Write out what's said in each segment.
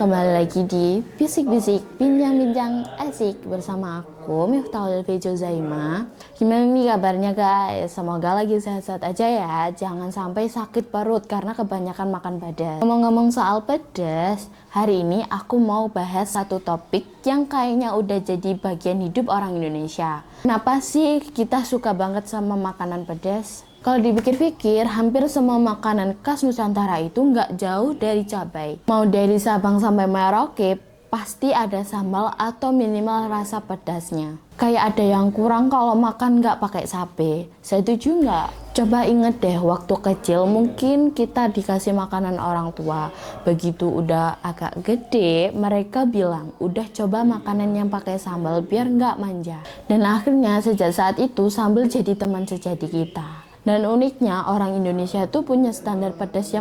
kembali lagi di Bisik-Bisik Bincang-Bincang Asik bersama aku Miftahul Bejo Zaima. Gimana nih kabarnya guys? Semoga lagi sehat-sehat aja ya. Jangan sampai sakit perut karena kebanyakan makan pedas. Ngomong-ngomong soal pedas, hari ini aku mau bahas satu topik yang kayaknya udah jadi bagian hidup orang Indonesia. Kenapa sih kita suka banget sama makanan pedas? Kalau dipikir-pikir, hampir semua makanan khas Nusantara itu nggak jauh dari cabai. Mau dari Sabang sampai Merauke, pasti ada sambal atau minimal rasa pedasnya. Kayak ada yang kurang kalau makan nggak pakai cabai. Setuju nggak? Coba inget deh, waktu kecil mungkin kita dikasih makanan orang tua. Begitu udah agak gede, mereka bilang, udah coba makanan yang pakai sambal biar nggak manja. Dan akhirnya sejak saat itu, sambal jadi teman sejati kita. Dan uniknya orang Indonesia tuh punya standar pedas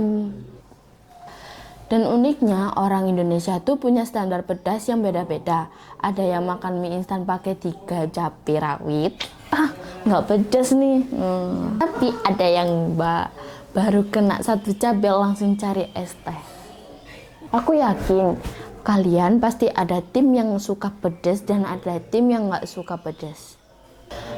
yang beda-beda. Ada yang makan mie instan pakai 3 cabai rawit. Nggak pedas nih. Tapi ada yang baru kena 1 cabai langsung cari es teh. Aku yakin kalian pasti ada tim yang suka pedas dan ada tim yang nggak suka pedas.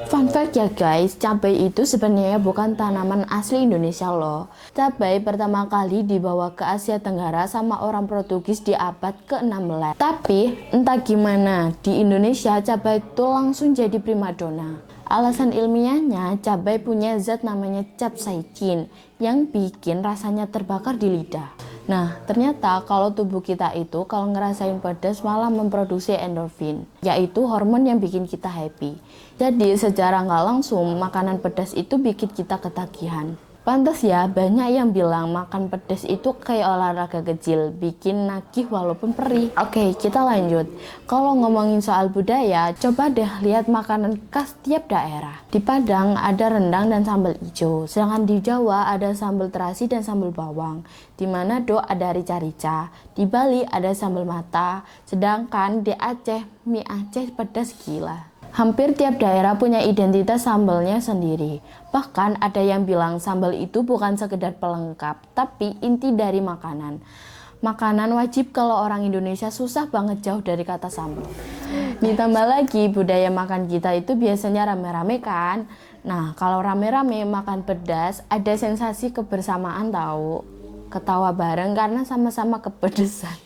Fun fact ya guys, cabai itu sebenarnya bukan tanaman asli Indonesia loh. Cabai pertama kali dibawa ke Asia Tenggara sama orang Portugis di abad ke-16. Tapi entah gimana, di Indonesia cabai itu langsung jadi primadona. Alasan ilmiahnya, cabai punya zat namanya capsaicin yang bikin rasanya terbakar di lidah. Nah, ternyata kalau tubuh kita itu kalau ngerasain pedas malah memproduksi endorfin, yaitu hormon yang bikin kita happy. Jadi secara nggak langsung makanan pedas itu bikin kita ketagihan. Pantas ya, banyak yang bilang makan pedas itu kayak olahraga kecil, bikin nagih walaupun perih. Oke, kita lanjut. Kalau ngomongin soal budaya, coba deh lihat makanan khas tiap daerah. Di Padang ada rendang dan sambal hijau, sedangkan di Jawa ada sambal terasi dan sambal bawang. Di Manado ada rica-rica, di Bali ada sambal mata, sedangkan di Aceh mie Aceh pedas gila. Hampir tiap daerah punya identitas sambalnya sendiri. Bahkan ada yang bilang sambal itu bukan sekedar pelengkap, tapi inti dari makanan. Makanan wajib kalau orang Indonesia susah banget jauh dari kata sambal. Ditambah lagi budaya makan kita itu biasanya rame-rame kan. Nah, kalau rame-rame makan pedas ada sensasi kebersamaan tahu. Ketawa bareng karena sama-sama kepedesan.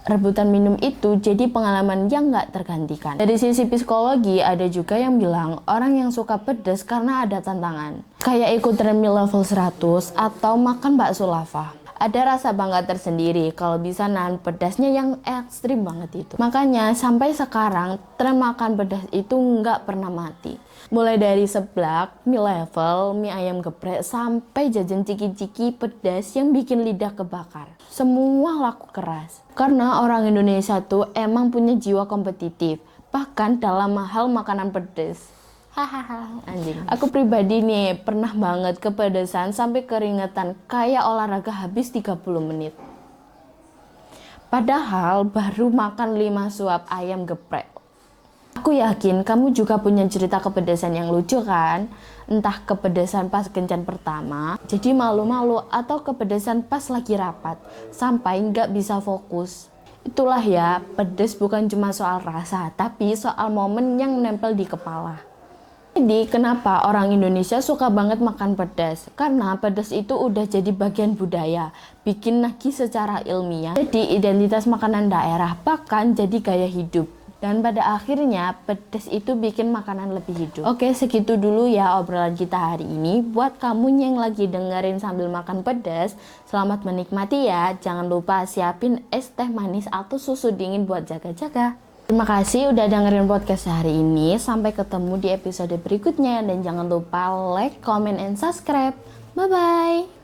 Rebutan minum itu jadi pengalaman yang gak tergantikan. Dari sisi psikologi ada juga yang bilang orang yang suka pedas karena ada tantangan. Kayak ikut treadmill level 100 atau makan bakso lava. Ada rasa bangga tersendiri kalau bisa nahan pedasnya yang ekstrim banget itu. Makanya sampai sekarang tren makan pedas itu nggak pernah mati. Mulai dari seblak, mie level, mie ayam geprek, sampai jajan ciki-ciki pedas yang bikin lidah kebakar. Semua laku keras. Karena orang Indonesia tuh emang punya jiwa kompetitif. Bahkan dalam hal makanan pedas. Hahaha, anjing. Aku pribadi nih pernah banget kepedesan sampai keringetan kayak olahraga habis 30 menit. Padahal baru makan 5 suap ayam geprek. Aku yakin kamu juga punya cerita kepedesan yang lucu kan? Entah kepedesan pas kencan pertama, jadi malu-malu, atau kepedesan pas lagi rapat, sampai nggak bisa fokus. Itulah ya, pedes bukan cuma soal rasa, tapi soal momen yang menempel di kepala. Jadi kenapa orang Indonesia suka banget makan pedas? Karena pedas itu udah jadi bagian budaya, bikin nagih secara ilmiah, jadi identitas makanan daerah, bahkan jadi gaya hidup. Dan pada akhirnya pedas itu bikin makanan lebih hidup. Oke, segitu dulu ya obrolan kita hari ini. Buat kamu yang lagi dengerin sambil makan pedas, selamat menikmati ya. Jangan lupa siapin es teh manis atau susu dingin buat jaga-jaga. Terima kasih udah dengerin podcast hari ini. Sampai ketemu di episode berikutnya. Dan jangan lupa like, comment, and subscribe. Bye-bye.